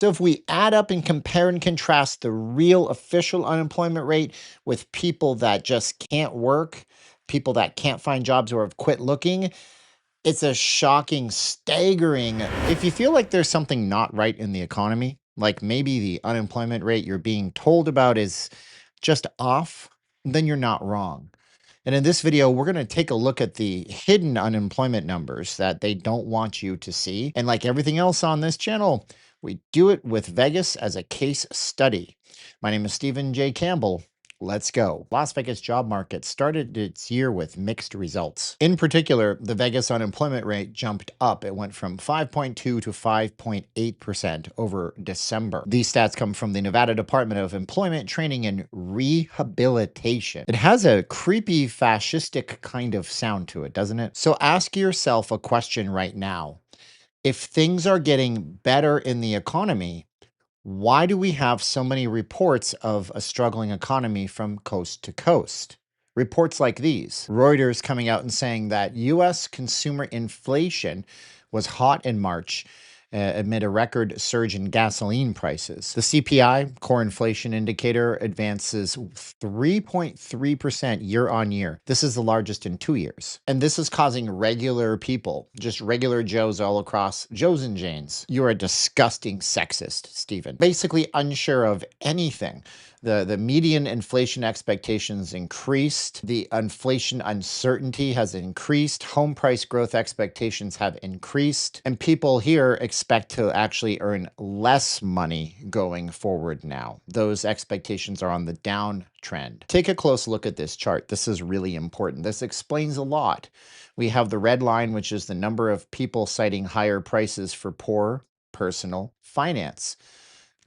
So if we add up and compare and contrast the real official unemployment rate with people that just can't work, people that can't find jobs or have quit looking, it's a shocking, staggering. If you feel like there's something not right in the economy, like maybe the unemployment rate you're being told about is just off, then you're not wrong. And in this video, we're going to take a look at the hidden unemployment numbers that they don't want you to see. And like everything else on this channel, we do it with Vegas as a case study. My name is Stephen J. Campbell. Let's go. Las Vegas job market started its year with mixed results. In particular, the Vegas unemployment rate jumped up. It went from 5.2 to 5.8% over December. These stats come from the Nevada Department of Employment, Training, and Rehabilitation. It has a creepy, fascistic kind of sound to it, doesn't it? So ask yourself a question right now. If things are getting better in the economy, why do we have so many reports of a struggling economy from coast to coast? Reports like these, Reuters coming out and saying that US consumer inflation was hot in March amid a record surge in gasoline prices. The CPI, core inflation indicator, advances 3.3% year on year. This is the largest in 2 years. And this is causing regular people, just regular Joes all across, Joes and Janes. You're a disgusting sexist, Stephen. Basically unsure of anything. The median inflation expectations increased. The inflation uncertainty has increased. Home price growth expectations have increased. And people here expect to actually earn less money going forward now. Those expectations are on the downtrend. Take a close look at this chart. This is really important. This explains a lot. We have the red line, which is the number of people citing higher prices for poor personal finance.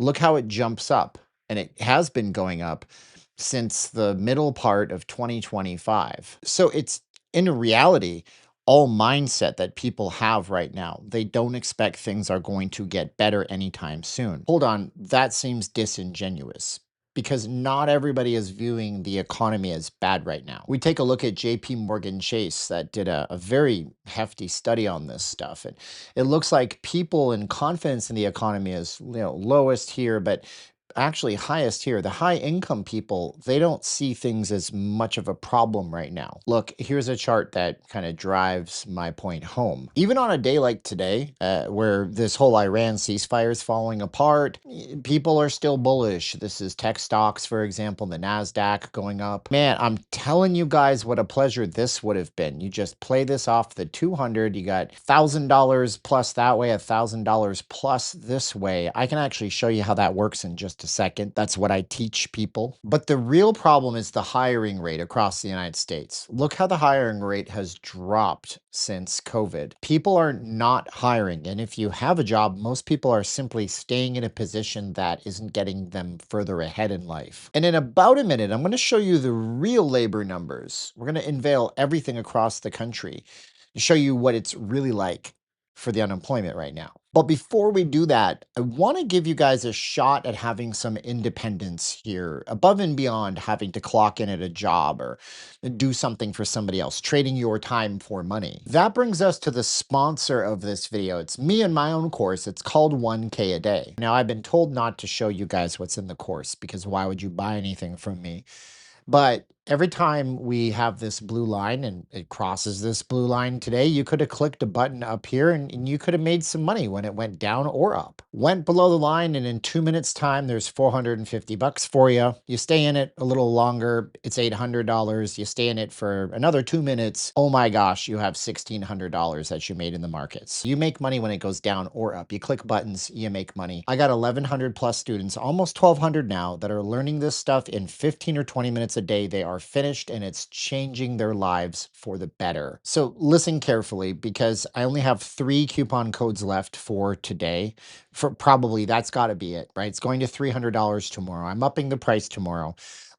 Look how it jumps up. And it has been going up since the middle part of 2025. So it's in reality all mindset that people have right now. They don't expect things are going to get better anytime soon. Hold on, that seems disingenuous because not everybody is viewing the economy as bad right now. We take a look at JP Morgan Chase that did a very hefty study on this stuff. And it looks like people in confidence in the economy is lowest here, but actually highest here. The high income people, they don't see things as much of a problem right now. Look, here's a chart that kind of drives my point home. Even on a day like today, where this whole Iran ceasefire is falling apart, people are still bullish. This is tech stocks, for example, the NASDAQ going up. Man, I'm telling you guys what a pleasure this would have been. You just play this off the 200, you got $1,000 plus that way, $1,000 plus this way. I can actually show you how that works in just a second. That's what I teach people. But the real problem is the hiring rate across the United States. Look how the hiring rate has dropped since COVID. People are not hiring. And if you have a job, most people are simply staying in a position that isn't getting them further ahead in life. And in about a minute, I'm going to show you the real labor numbers. We're going to unveil everything across the country to show you what it's really like for the unemployment right now. But before we do that, I want to give you guys a shot at having some independence here, above and beyond having to clock in at a job or do something for somebody else, trading your time for money. That brings us to the sponsor of this video. It's me and my own course. It's called 1K a day. Now, I've been told not to show you guys what's in the course because why would you buy anything from me? But every time we have this blue line and it crosses this blue line today, you could have clicked a button up here and you could have made some money when it went down or up. Went below the line and in 2 minutes time, there's 450 bucks for you. You stay in it a little longer, it's $800. You stay in it for another 2 minutes. Oh my gosh, you have $1,600 that you made in the markets. You make money when it goes down or up. You click buttons, you make money. I got 1,100 plus students, almost 1,200 now, that are learning this stuff in 15 or 20 minutes a day. They are finished and it's changing their lives for the better. So listen carefully because I only have 3 coupon codes left for today. For probably that's got to be it, right? It's going to $300 tomorrow. I'm upping the price tomorrow.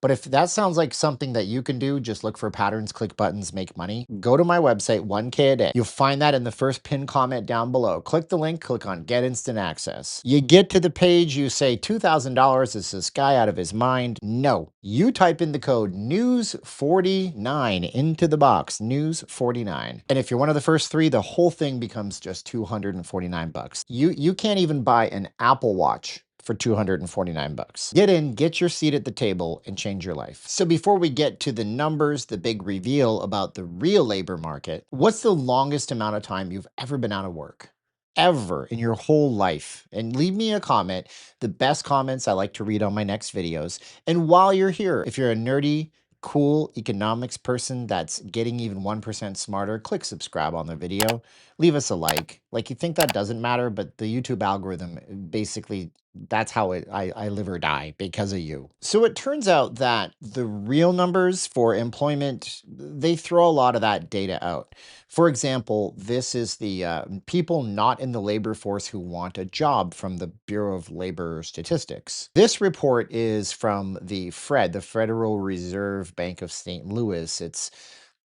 But if that sounds like something that you can do, just look for patterns, click buttons, make money. Go to my website, 1K a day. You'll find that in the first pinned comment down below. Click the link, click on get instant access. You get to the page, you say $2,000, is this guy out of his mind? No, you type in the code news49 into the box, news49. And if you're one of the first three, the whole thing becomes just 249 bucks. You can't even buy an Apple Watch for 249 bucks. Get in, get your seat at the table, and change your life. So before we get to the numbers, the big reveal about the real labor market, what's the longest amount of time you've ever been out of work? Ever in your whole life? And leave me a comment. The best comments I like to read on my next videos. And while you're here, if you're a nerdy, cool economics person that's getting even 1% smarter, click subscribe on the video. Leave us a like. Like, you think that doesn't matter, but the YouTube algorithm basically, that's how I live or die because of you. So it turns out that the real numbers for employment, they throw a lot of that data out. For example, this is the people not in the labor force who want a job from the Bureau of Labor Statistics. This report is from the Fed, the Federal Reserve Bank of St. Louis. It's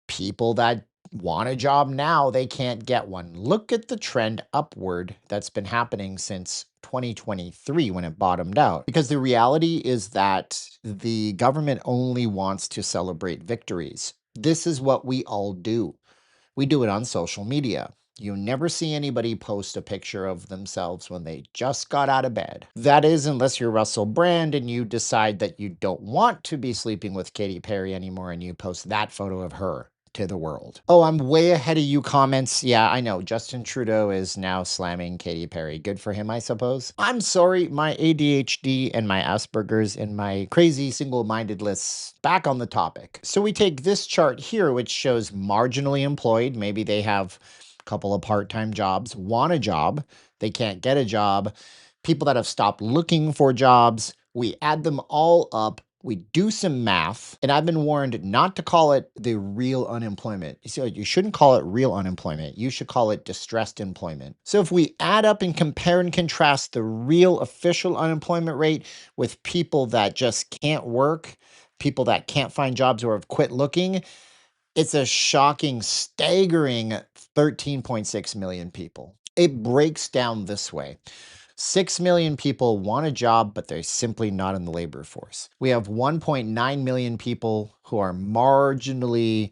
people that want a job now, they can't get one. Look at the trend upward that's been happening since 2023 when it bottomed out. Because the reality is that the government only wants to celebrate victories. This is what we all do. We do it on social media. You never see anybody post a picture of themselves when they just got out of bed. That is, unless you're Russell Brand and you decide that you don't want to be sleeping with Katy Perry anymore and you post that photo of her to the world. Oh, I'm way ahead of you comments. Yeah, I know. Justin Trudeau is now slamming Katy Perry. Good for him, I suppose. I'm sorry, my ADHD and my Asperger's and my crazy single-mindedness. Back on the topic. So we take this chart here, which shows marginally employed. Maybe they have a couple of part-time jobs, want a job, they can't get a job. People that have stopped looking for jobs. We add them all up. We do some math, and I've been warned not to call it the real unemployment. So you shouldn't call it real unemployment. You should call it distressed employment. So if we add up and compare and contrast the real official unemployment rate with people that just can't work, people that can't find jobs or have quit looking, it's a shocking, staggering 13.6 million people. It breaks down this way. 6 million people want a job, but they're simply not in the labor force. We have 1.9 million people who are marginally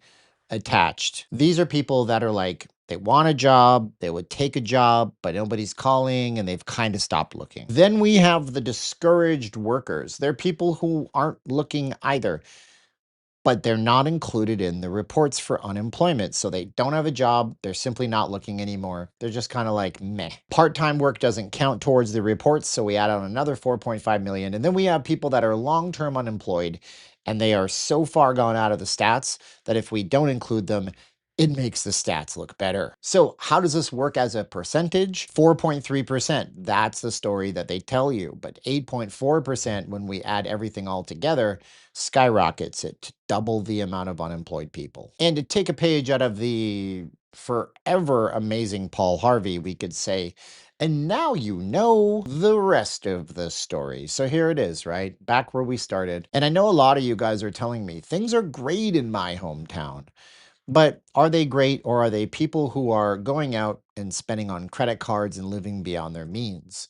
attached. These are people that are like, they want a job, they would take a job, but nobody's calling and they've kind of stopped looking. Then we have the discouraged workers. They're people who aren't looking either, but they're not included in the reports for unemployment. So they don't have a job. They're simply not looking anymore. They're just kind of like, meh. Part-time work doesn't count towards the reports. So we add on another 4.5 million. And then we have people that are long-term unemployed, and they are so far gone out of the stats that if we don't include them, it makes the stats look better. So how does this work as a percentage? 4.3%. That's the story that they tell you. But 8.4% when we add everything all together skyrockets it to double the amount of unemployed people. And to take a page out of the forever amazing Paul Harvey, we could say, and now you know the rest of the story. So here it is, right? Back where we started. And I know a lot of you guys are telling me things are great in my hometown. But are they great, or are they people who are going out and spending on credit cards and living beyond their means?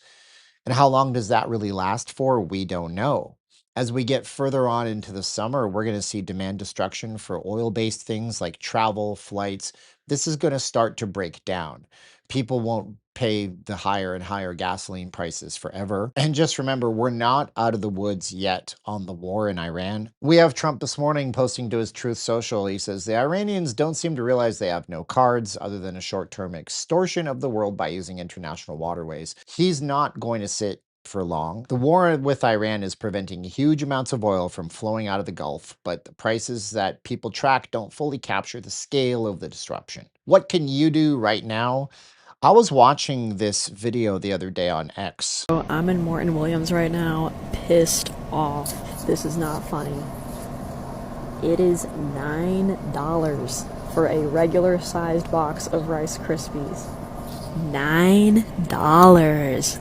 And how long does that really last for? We don't know. As we get further on into the summer, we're going to see demand destruction for oil-based things like travel, flights. This is going to start to break down. People won't pay the higher and higher gasoline prices forever. And just remember, we're not out of the woods yet on the war in Iran. We have Trump this morning posting to his Truth Social. He says, the Iranians don't seem to realize they have no cards other than a short-term extortion of the world by using international waterways. He's not going to sit for long. The war with Iran is preventing huge amounts of oil from flowing out of the Gulf, but the prices that people track don't fully capture the scale of the disruption. What can you do right now? I was watching this video the other day on X. So I'm in Morton Williams right now, pissed off. This is not funny. It is $9 for a regular sized box of Rice Krispies. $9.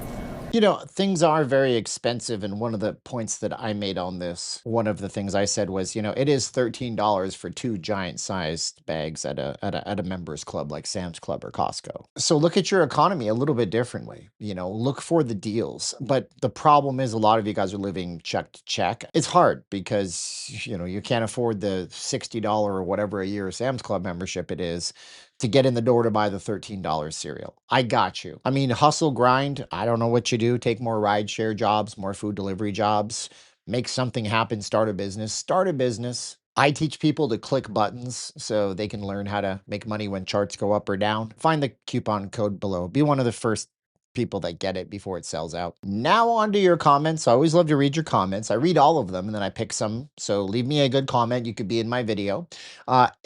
Things are very expensive. And one of the points that I made on this, one of the things I said was, it is $13 for two giant sized bags at a members club like Sam's Club or Costco. So look at your economy a little bit differently. Look for the deals. But the problem is a lot of you guys are living check to check. It's hard because, you can't afford the $60 or whatever a year Sam's Club membership it is to get in the door to buy the $13 cereal. I got you. I mean, hustle, grind. I don't know what you do. Take more rideshare jobs, more food delivery jobs, make something happen, start a business. Start a business. I teach people to click buttons so they can learn how to make money when charts go up or down. Find the coupon code below. Be one of the first people that get it before it sells out. Now on to your comments. I always love to read your comments. I read all of them and then I pick some. So leave me a good comment. You could be in my video.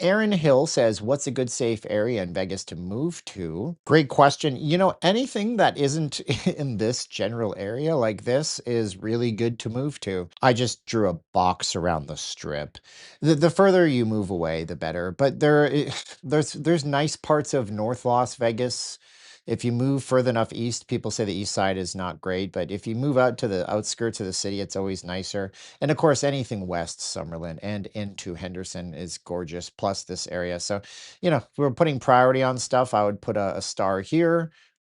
Aaron Hill says, what's a good safe area in Vegas to move to? Great question. Anything that isn't in this general area like this is really good to move to. I just drew a box around the strip. The further you move away, the better. But there's nice parts of North Las Vegas. If you move further enough east, people say the east side is not great, but if you move out to the outskirts of the city, it's always nicer. And of course, anything west Summerlin and into Henderson is gorgeous, plus this area. So, if we're putting priority on stuff, I would put a star here,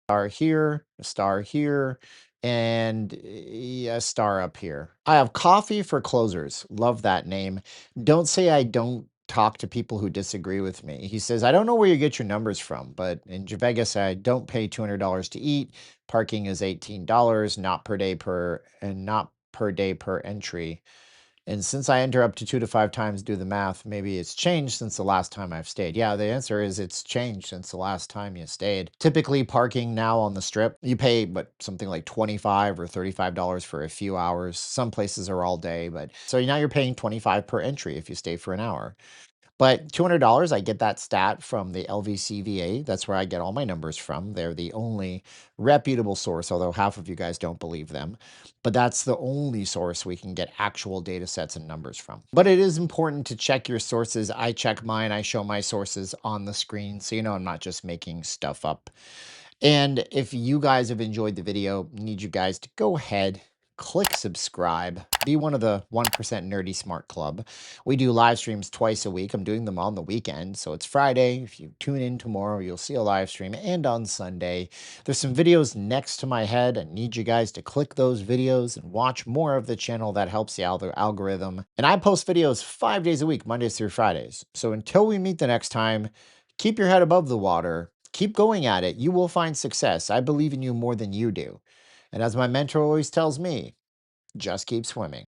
star here, a star here, and a star up here. I have coffee for closers. Love that name. Don't say I don't talk to people who disagree with me. He says, I don't know where you get your numbers from, but in Vegas, I don't pay $200 to eat. Parking is $18, not per day not per day per entry. And since I enter up to 2 to 5 times, do the math, maybe it's changed since the last time I've stayed. Yeah, the answer is it's changed since the last time you stayed. Typically, parking now on the strip, you pay something like $25 or $35 for a few hours. Some places are all day, but so now you're paying 25 per entry if you stay for an hour. But $200, I get that stat from the LVCVA. That's where I get all my numbers from. They're the only reputable source, although half of you guys don't believe them. But that's the only source we can get actual data sets and numbers from. But it is important to check your sources. I check mine. I show my sources on the screen, so I'm not just making stuff up. And if you guys have enjoyed the video, I need you guys to go ahead, click subscribe, be one of the 1% Nerdy Smart Club. We do live streams twice a week. I'm doing them on the weekend, so it's Friday. If you tune in tomorrow, you'll see a live stream, and on Sunday. There's some videos next to my head. I need you guys to click those videos and watch more of the channel. That helps the algorithm. And I post videos 5 days a week, Mondays through Fridays. So until we meet the next time, keep your head above the water. Keep going at it. You will find success. I believe in you more than you do. And as my mentor always tells me, just keep swimming.